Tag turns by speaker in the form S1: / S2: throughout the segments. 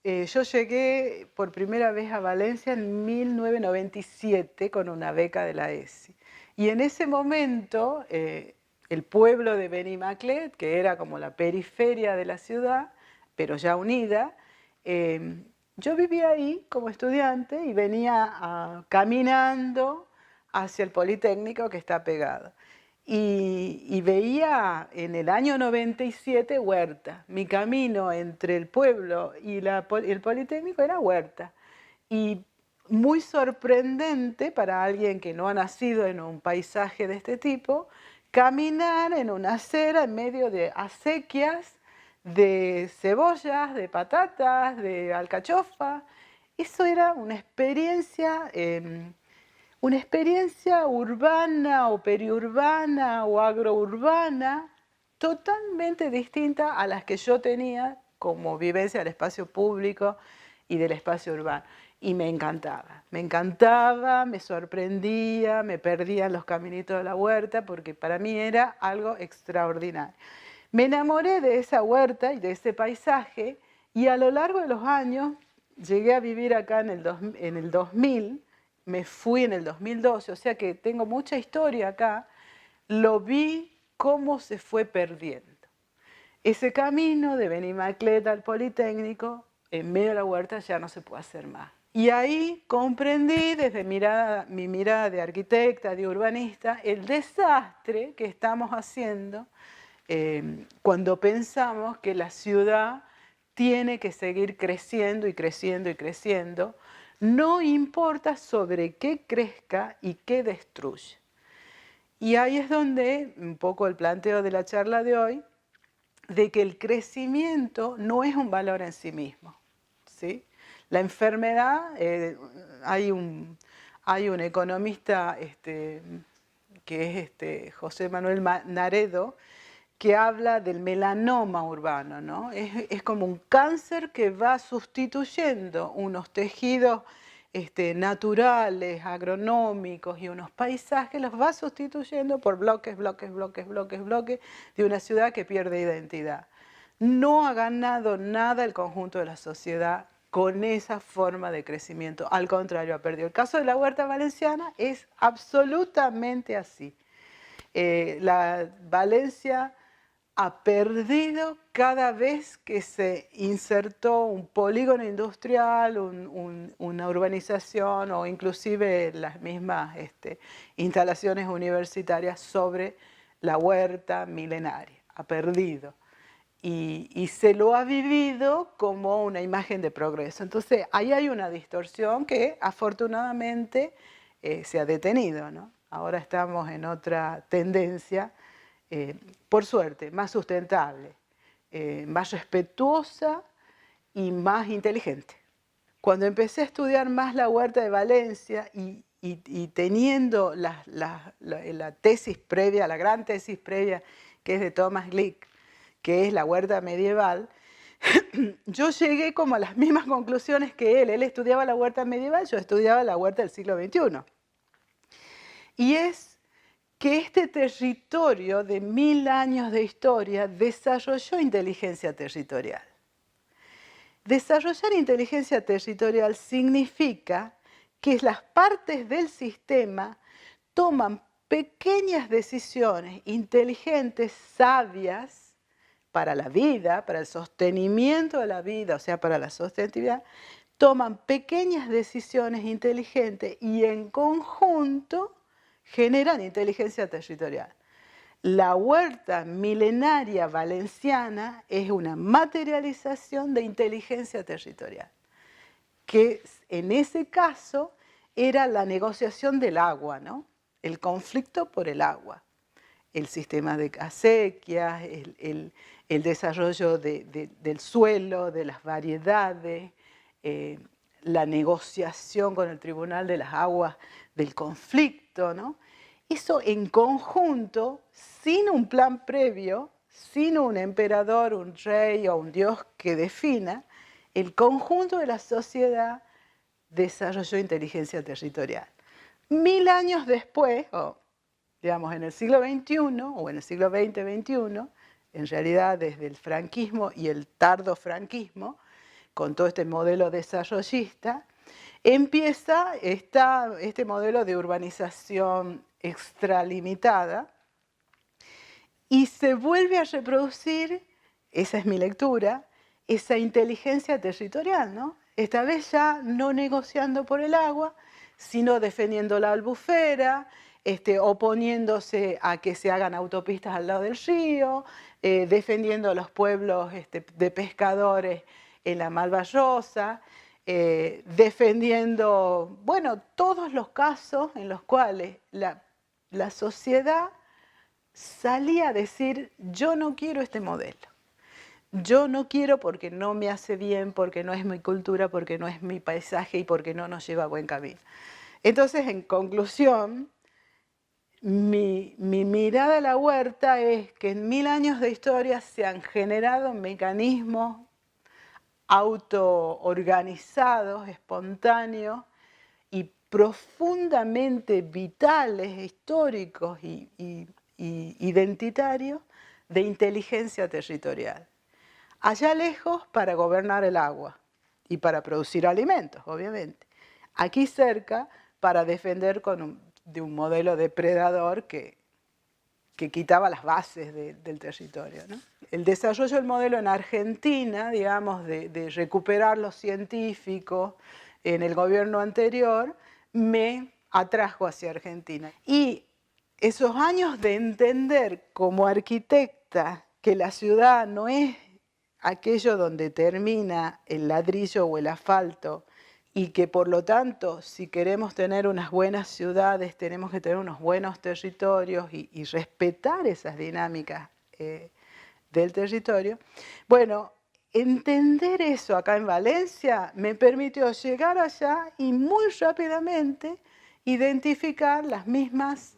S1: Yo llegué por primera vez a Valencia en 1997 con una beca de la ESI. Y en ese momento, el pueblo de Benimaclet, que era como la periferia de la ciudad, pero ya unida, yo vivía ahí como estudiante y venía caminando hacia el Politécnico que está pegado. Y veía en el año 97 huerta. Mi camino entre el pueblo y el Politécnico era huerta. Y muy sorprendente para alguien que no ha nacido en un paisaje de este tipo, caminar en una acera en medio de acequias, de cebollas, de patatas, de alcachofa. Eso era una experiencia urbana o periurbana o agrourbana totalmente distinta a las que yo tenía como vivencia del espacio público y del espacio urbano. Y me encantaba, me sorprendía, me perdía en los caminitos de la huerta porque para mí era algo extraordinario. Me enamoré de esa huerta y de ese paisaje y a lo largo de los años llegué a vivir acá en el 2000, me fui en el 2012, o sea que tengo mucha historia acá, lo vi cómo se fue perdiendo. Ese camino de Benimaclet al Politécnico, en medio de la huerta, ya no se puede hacer más. Y ahí comprendí desde mi mirada de arquitecta, de urbanista, el desastre que estamos haciendo cuando pensamos que la ciudad tiene que seguir creciendo y creciendo y creciendo, no importa sobre qué crezca y qué destruye. Y ahí es donde, un poco el planteo de la charla de hoy, de que el crecimiento no es un valor en sí mismo, ¿sí? La enfermedad, hay un economista que es José Manuel Naredo, que habla del melanoma urbano, ¿no? Es como un cáncer que va sustituyendo unos tejidos naturales, agronómicos y unos paisajes, los va sustituyendo por bloques de una ciudad que pierde identidad. No ha ganado nada el conjunto de la sociedad con esa forma de crecimiento, al contrario, ha perdido. El caso de la huerta valenciana es absolutamente así. La Valencia ha perdido cada vez que se insertó un polígono industrial, una urbanización o inclusive las mismas instalaciones universitarias sobre la huerta milenaria. Ha perdido. Y se lo ha vivido como una imagen de progreso. Entonces, ahí hay una distorsión que afortunadamente se ha detenido, ¿no? Ahora estamos en otra tendencia, por suerte, más sustentable, más respetuosa y más inteligente. Cuando empecé a estudiar más la huerta de Valencia y teniendo la tesis previa, la gran tesis previa, que es de Thomas Glick, que es la huerta medieval, yo llegué como a las mismas conclusiones que él. Él estudiaba la huerta medieval, yo estudiaba la huerta del siglo XXI. Y es que este territorio de 1000 años de historia desarrolló inteligencia territorial. Desarrollar inteligencia territorial significa que las partes del sistema toman pequeñas decisiones inteligentes, sabias, para la vida, para el sostenimiento de la vida, o sea, para la sostenibilidad, toman pequeñas decisiones inteligentes y en conjunto generan inteligencia territorial. La huerta milenaria valenciana es una materialización de inteligencia territorial, que en ese caso era la negociación del agua, ¿no? El conflicto por el agua, el sistema de acequias, el desarrollo del suelo, de las variedades, la negociación con el Tribunal de las Aguas del conflicto, ¿no? Eso en conjunto, sin un plan previo, sin un emperador, un rey o un dios que defina, el conjunto de la sociedad desarrolló inteligencia territorial. 1000 años después, digamos, en el siglo XXI o en el siglo XX-XXI, en realidad desde el franquismo y el tardo franquismo, con todo este modelo desarrollista, empieza este modelo de urbanización extralimitada y se vuelve a reproducir, esa es mi lectura, esa inteligencia territorial, ¿no? Esta vez ya no negociando por el agua, sino defendiendo la albufera, oponiéndose a que se hagan autopistas al lado del río, defendiendo a los pueblos de pescadores en la Malvarrosa, defendiendo, bueno, todos los casos en los cuales la sociedad salía a decir, yo no quiero este modelo. Yo no quiero porque no me hace bien, porque no es mi cultura, porque no es mi paisaje y porque no nos lleva a buen camino. Entonces, en conclusión, mi mirada a la huerta es que en 1000 años de historia se han generado mecanismos autoorganizados, espontáneos y profundamente vitales, históricos y identitarios de inteligencia territorial. Allá lejos para gobernar el agua y para producir alimentos, obviamente. Aquí cerca para defender de un modelo depredador que quitaba las bases del territorio, ¿no? El desarrollo del modelo en Argentina, digamos, de recuperar los científicos en el gobierno anterior, me atrajo hacia Argentina. Y esos años de entender como arquitecta que la ciudad no es aquello donde termina el ladrillo o el asfalto y que por lo tanto si queremos tener unas buenas ciudades tenemos que tener unos buenos territorios y respetar esas dinámicas del territorio. Bueno, entender eso acá en Valencia me permitió llegar allá y muy rápidamente identificar las mismas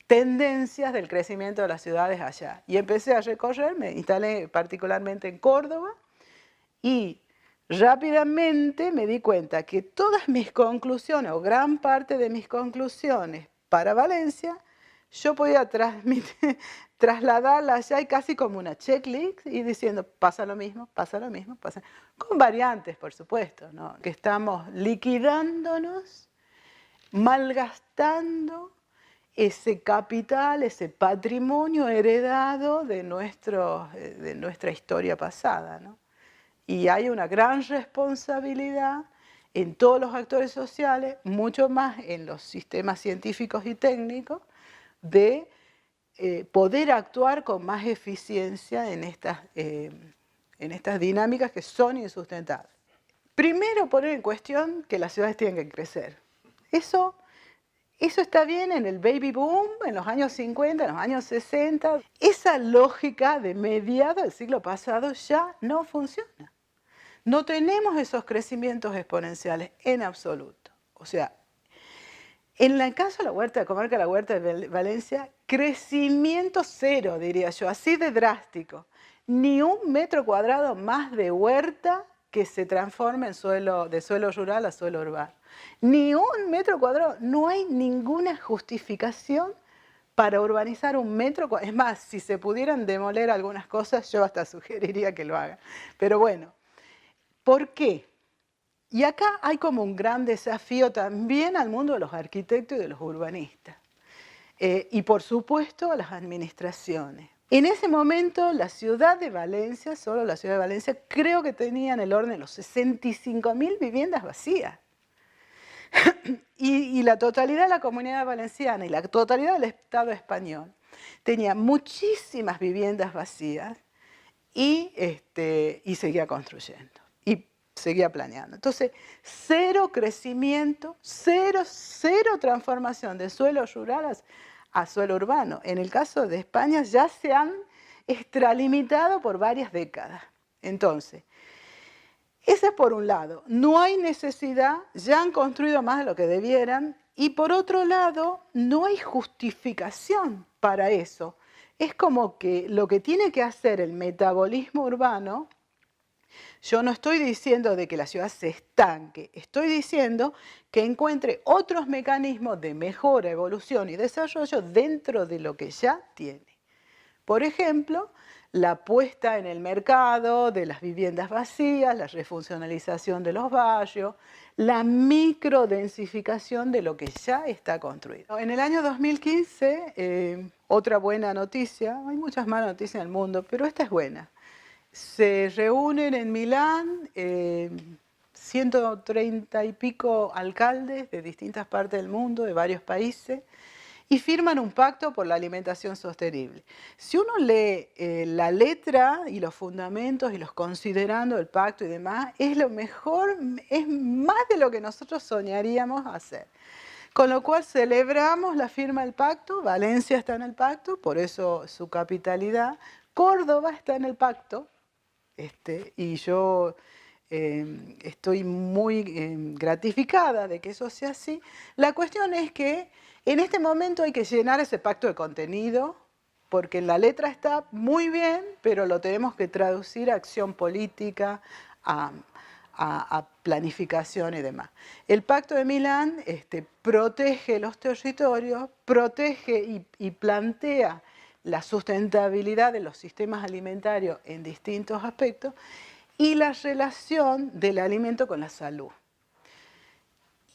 S1: tendencias del crecimiento de las ciudades allá. Y empecé a recorrer, me instalé particularmente en Córdoba y rápidamente me di cuenta que todas mis conclusiones, o gran parte de mis conclusiones para Valencia, yo podía trasladarlas allá y casi como una checklist y diciendo, pasa lo mismo, pasa lo mismo, pasa. Con variantes, por supuesto, ¿no? Que estamos liquidándonos, malgastando ese capital, ese patrimonio heredado de nuestra historia pasada, ¿no? Y hay una gran responsabilidad en todos los actores sociales, mucho más en los sistemas científicos y técnicos, de poder actuar con más eficiencia en estas dinámicas que son insustentables. Primero, poner en cuestión que las ciudades tienen que crecer. Eso está bien en el baby boom, en los años 50, en los años 60. Esa lógica de mediados del siglo pasado ya no funciona. No tenemos esos crecimientos exponenciales en absoluto. O sea, en el caso de la huerta de comarca, la huerta de Valencia, crecimiento cero, diría yo, así de drástico. Ni 1 metro cuadrado más de huerta que se transforme de suelo rural a suelo urbano. Ni 1 metro cuadrado, no hay ninguna justificación para urbanizar 1 metro cuadrado. Es más, si se pudieran demoler algunas cosas, yo hasta sugeriría que lo hagan. Pero bueno, ¿por qué? Y acá hay como un gran desafío también al mundo de los arquitectos y de los urbanistas. Y por supuesto a las administraciones. En ese momento la ciudad de Valencia, solo la ciudad de Valencia, creo que tenía en el orden de los 65.000 viviendas vacías. y la totalidad de la comunidad valenciana y la totalidad del Estado español tenía muchísimas viviendas vacías y seguía construyendo. Seguía planeando. Entonces, cero crecimiento, cero transformación de suelo rural a suelo urbano. En el caso de España ya se han extralimitado por varias décadas. Entonces, ese es por un lado. No hay necesidad, ya han construido más de lo que debieran, y por otro lado, no hay justificación para eso. Es como que lo que tiene que hacer el metabolismo urbano Yo no estoy diciendo de que la ciudad se estanque, estoy diciendo que encuentre otros mecanismos de mejora, evolución y desarrollo dentro de lo que ya tiene. Por ejemplo, la puesta en el mercado de las viviendas vacías, la refuncionalización de los barrios, la microdensificación de lo que ya está construido. En el año 2015, otra buena noticia, hay muchas malas noticias en el mundo, pero esta es buena. Se reúnen en Milán 130 y pico alcaldes de distintas partes del mundo, de varios países, y firman un pacto por la alimentación sostenible. Si uno lee la letra y los fundamentos y los considerandos del pacto y demás, es lo mejor, es más de lo que nosotros soñaríamos hacer. Con lo cual celebramos la firma del pacto, Valencia está en el pacto, por eso su capitalidad, Córdoba está en el pacto, y yo estoy muy gratificada de que eso sea así. La cuestión es que en este momento hay que llenar ese pacto de contenido, porque la letra está muy bien, pero lo tenemos que traducir a acción política, a planificación y demás. El Pacto de Milán protege los territorios, protege y plantea la sustentabilidad de los sistemas alimentarios en distintos aspectos y la relación del alimento con la salud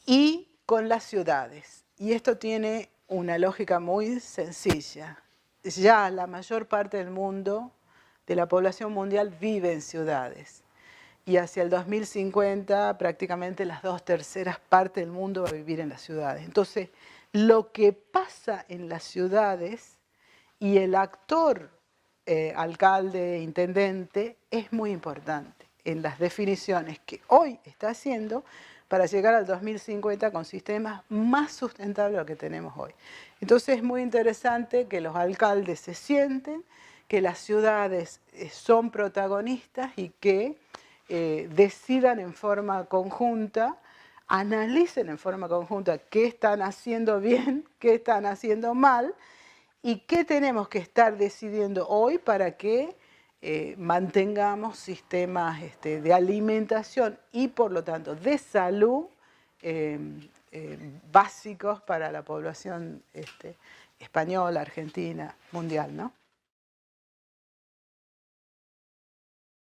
S1: y con las ciudades. Y esto tiene una lógica muy sencilla. Ya la mayor parte del mundo, de la población mundial, vive en ciudades. Y hacia el 2050 prácticamente las 2/3 partes del mundo va a vivir en las ciudades. Entonces, lo que pasa en las ciudades y el actor, alcalde, intendente, es muy importante en las definiciones que hoy está haciendo para llegar al 2050 con sistemas más sustentables de lo que tenemos hoy. Entonces es muy interesante que los alcaldes se sienten, que las ciudades son protagonistas y que decidan en forma conjunta, analicen en forma conjunta qué están haciendo bien, qué están haciendo mal, y qué tenemos que estar decidiendo hoy para que mantengamos sistemas de alimentación y por lo tanto de salud básicos para la población española, argentina, mundial, ¿no?